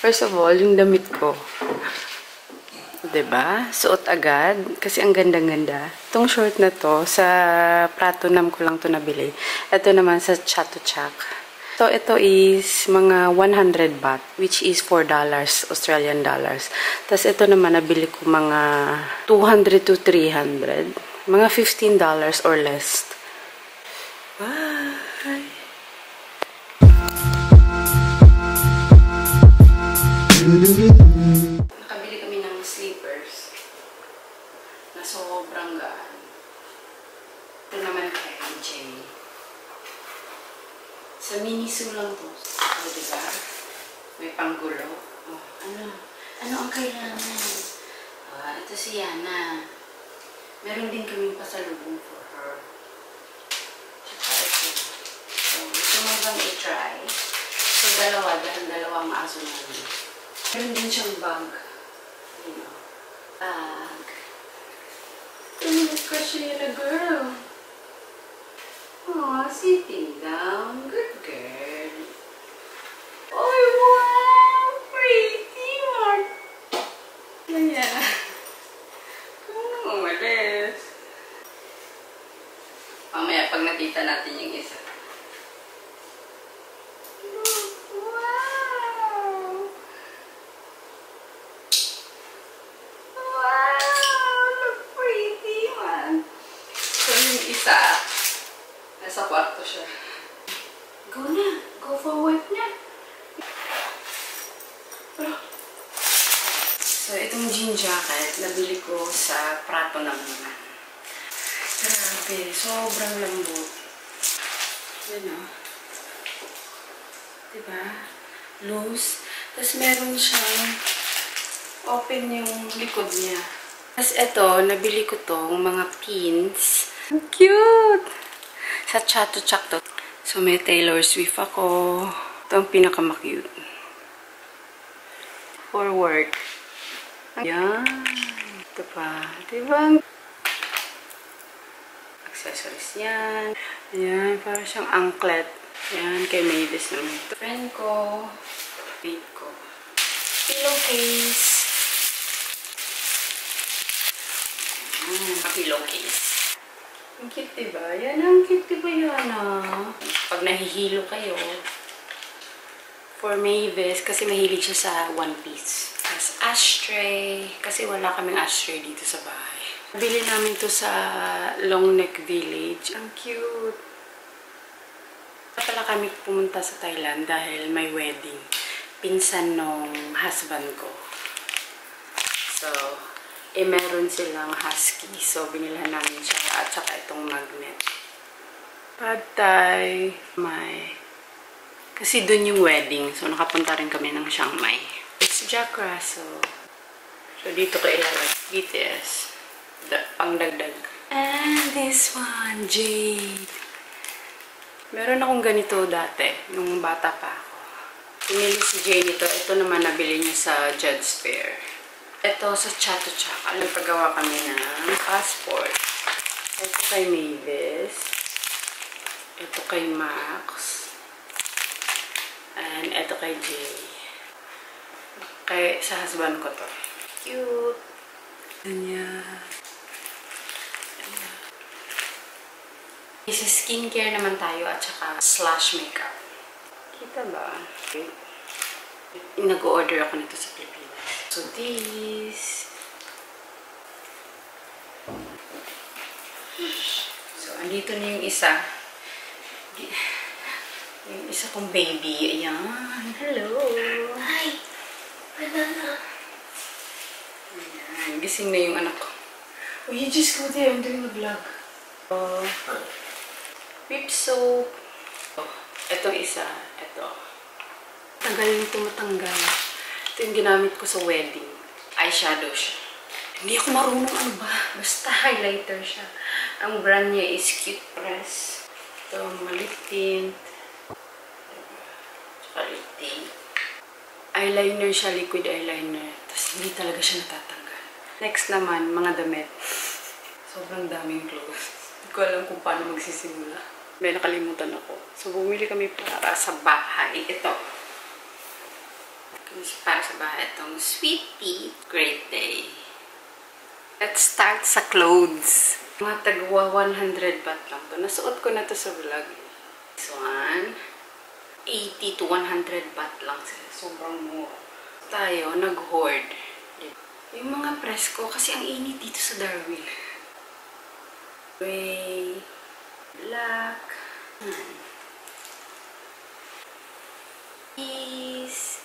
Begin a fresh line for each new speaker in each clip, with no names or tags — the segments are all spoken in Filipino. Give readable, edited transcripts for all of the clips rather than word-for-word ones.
First of all, yung damit ko. 'Di ba? Suot agad kasi ang ganda-ganda. Itong short na to sa Pratunam ko lang to nabili. Ito naman sa Chatuchak. So ito is mga 100 baht, which is $4 Australian dollars. Tapos ito naman nabili ko mga 200 to 300, mga $15 or less. Bye. Nakabili kami ng slippers na sobrang gaan. Ito naman kay Jay. Sa Miniso lang to. O, diba? May panggulo. Oh, ano ang kailangan? Ito si Yana. Meron din kaming pasalubong for her. Tsaka ito. So, gusto mo bang i-try? So, dalawa. Dahil dalawang aso namin. Meron din siyang bag. You know. Bag. Look at siya, girl. Aw, sitting down. Good girl. Oh, wow! Pretty one. Ayan. Umalis. Mamaya pag nakita natin yung isa. Wow! Wow! Look pretty one. So yung isa, nasa kwarto siya. Go na. Go forward na. So, itong jean jacket, nabili ko sa Pratunam naman. Grabe. Sobrang lambot. Yan o. Diba? Loose. Tapos meron siyang open yung likod niya. Tapos ito, nabili ko tong mga pins. Ang cute! Sa Chatuchak to. So, may Taylor Swift ako. Ito ang pinaka-cute. For work. Ayan. Ito pa. Diba? Accessories yan. Ayan. Para siyang anklet. Ayan. Kay Mavis naman. Friend ko. Mate ko. Pillowcase. Pillowcase. Ang cute, diba? Yan, ang cute, diba yan, ah? Pag nahihilo kayo, for Mavis, kasi mahilig siya sa one piece. Tapos ashtray, kasi wala kaming ashtray dito sa bahay. Nabili namin to sa Long Neck Village. Ang cute. Pala kami pumunta sa Thailand dahil may wedding. Pinsan nung husband ko. So, meron silang husky. So, binilhan namin siya at saka itong magnet. Pad Thai. Kasi dun yung wedding. So, nakapunta rin kami ng Chiang Mai. It's Jack Russell. So, dito ko ilalagay. BTS. Pangdagdag. And this one, Jade. Meron akong ganito dati, nung bata pa ako. Pinili si Jade ito. Ito naman nabili niya sa Jed's Fair. Ito sa Chatuchak. Paggawa kami ng passport. Ito kay Mavis. Ito kay Max. And ito kay Jay. Sa husband ko to. Cute. Ganyan. Isa skincare naman tayo at saka slash makeup. Kita ba? Okay. Nag-order ako nito sa Pilipinas. So this. So andito na yung isa. Yung isa kong baby. Ayan. Hello. Hi. Banana. Ayan. Gising na yung anak ko. Oh, you just go there. I'm doing a vlog. Whip soap. Oh, ito isa. Ito. Tagal yung tumatanggal. Ito yung ginamit ko sa wedding. Eyeshadow siya. Hindi ako marunong ano ba. Basta highlighter siya. Ang brand niya is Cute Press. Ito, lip tint. Tsaka lip tint. Eyeliner siya, liquid eyeliner. Tapos hindi talaga siya natatanggal. Next naman, mga damit. Sobrang daming clothes. Hindi ko alam kung paano magsisimula. May nakalimutan ako. So, bumili kami para sa bahay. Ito. Para sa bahay itong Sweet Tea. Great day. Let's start sa clothes. Mga tagwa 100 baht lang to. Nasuot ko na to sa vlog. This one, 80 to 100 baht lang sila. Sobrang mura. Tayo, nag-hoard. Yung mga press ko, kasi ang init dito sa Darwin. Gray, black, these.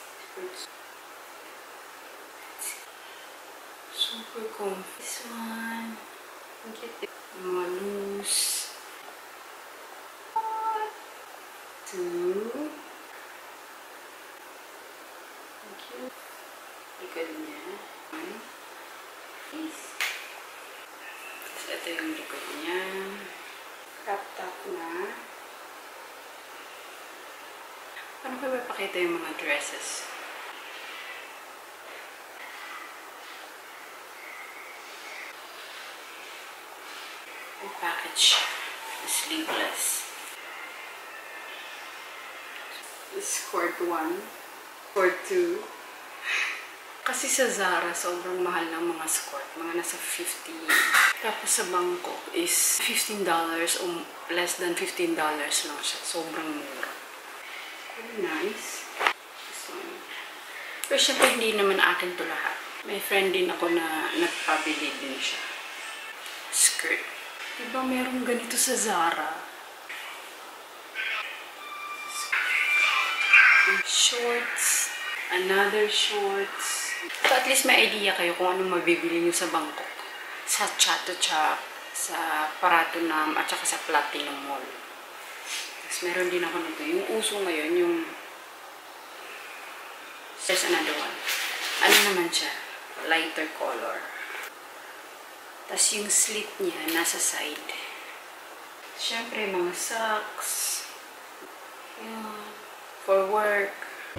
Super comfy. This one. Mga loose. 2. Thank you. Likod niya. Please. Tapos ito yung likod niya. Crop top na. Paano ko ipapakita yung mga dresses? Yung package. Sleeveless. Skirt 1. Skirt 2. Kasi sa Zara, sobrang mahal ng mga skirt. Mga nasa 50. Tapos sa Bangkok is $15 o less than $15 lang siya. Sobrang mura. Very nice. Pero syempre hindi naman akin to lahat. May friend din ako na nagpabili din siya. Skirt. Diba merong ganito sa Zara? Shorts. Another shorts. So at least may idea kayo kung anong mabibili nyo sa Bangkok. Sa Chatuchak, sa Paratunam, at saka sa Platinum Mall. Tapos meron din ako nito. Yung uso ngayon, yung... There's another one. Ano naman siya? Lighter color. Tapos yung slit niya, nasa side. Siyempre, mga socks. Yan. For work.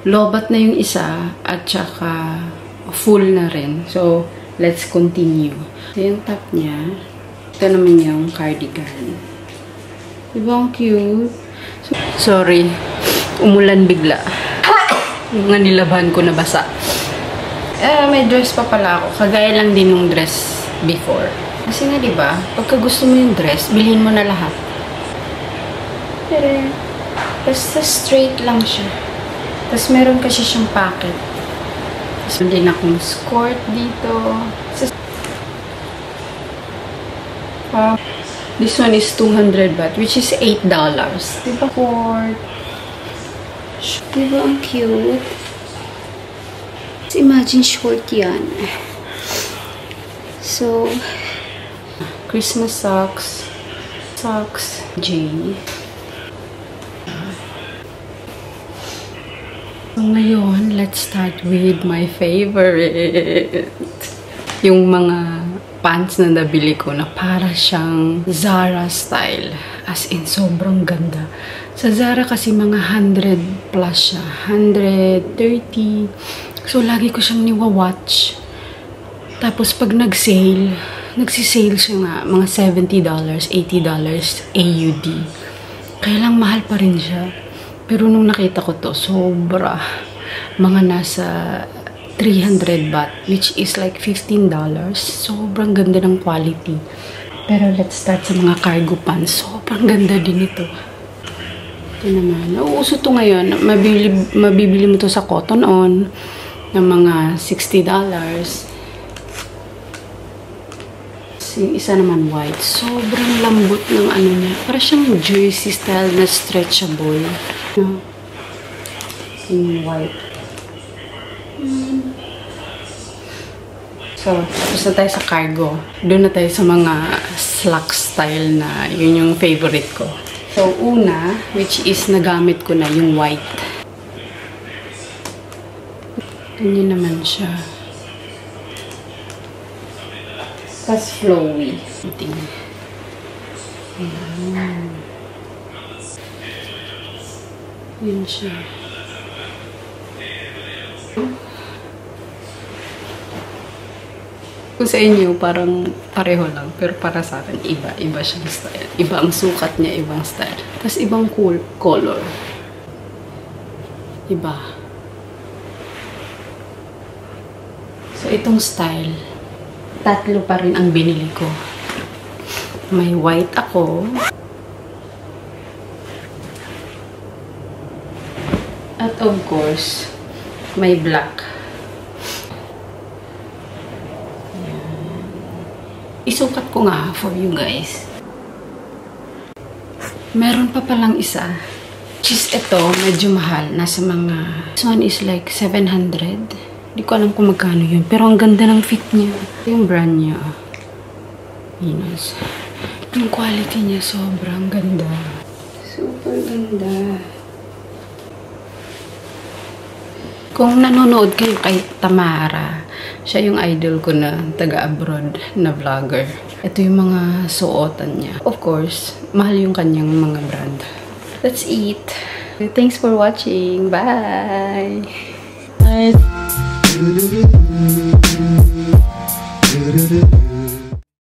Lobat na yung isa, at saka full na rin. So, let's continue. So, yung top niya, ito naman yung cardigan. Diba ang cute? So, sorry, umulan bigla. Yung nga nilabahan ko na basa. May dress pa pala ako. Kagaya lang din yung dress before. Kasi nga diba, pagka gusto mo yung dress, bilhin mo na lahat. Pero, basta straight lang siya. Tapos meron kasi siyang pocket. Tapos din akong skirt dito. This one is 200 baht, which is $8. Diba, skirt? Diba ang cute? So, imagine short yan. So, Christmas socks. Socks. Jane. So, ngayon, let's start with my favorite. Yung mga pants na nabili ko na para siyang Zara style. As in, sobrang ganda. Sa Zara kasi mga 100 plus siya. 130. So, lagi ko siyang niwa-watch. Tapos, pag nag-sale, nagsisale siya nga, mga $70, $80 AUD. Kaya lang mahal pa rin siya. Pero nung nakita ko to, sobra. Mga nasa 300 baht, which is like $15. Sobrang ganda ng quality. Pero let's start sa mga cargo pants. Sobrang ganda din ito. Ito naman. Nauuso to ngayon. Mabibili mo to sa Cotton On ng mga $60. Yung isa naman white. Sobrang lambot ng ano niya. Para siyang jersey style na stretchable. No? Yung white. So, tapos na tayo sa cargo. Doon na tayo sa mga slack style na yun yung favorite ko. So, una, which is nagamit ko na yung white. Ganyan naman siya. Tapos flowy. Yan siya. Kung sa inyo, parang pareho lang. Pero para sa akin, iba. Iba siyang style. Iba ang sukat niya, ibang style. Tapos ibang color. Iba. So, itong style, tatlo pa rin ang binili ko. May white ako. At of course, may black. Ayan. Isukat ko nga for you guys. Meron pa palang isa. Which ito, medyo mahal. Nasa mga... This one is like 700. Hindi ko alam kung magkano yun. Pero ang ganda ng fit niya. Yung brand niya. Venus. Yung quality niya sobrang ganda. Super ganda. Kung nanonood kayo kay Tamara, siya yung idol ko na taga-abroad na vlogger. Ito yung mga suotan niya. Of course, mahal yung kanyang mga brand. Let's eat. Thanks for watching. Bye! Bye.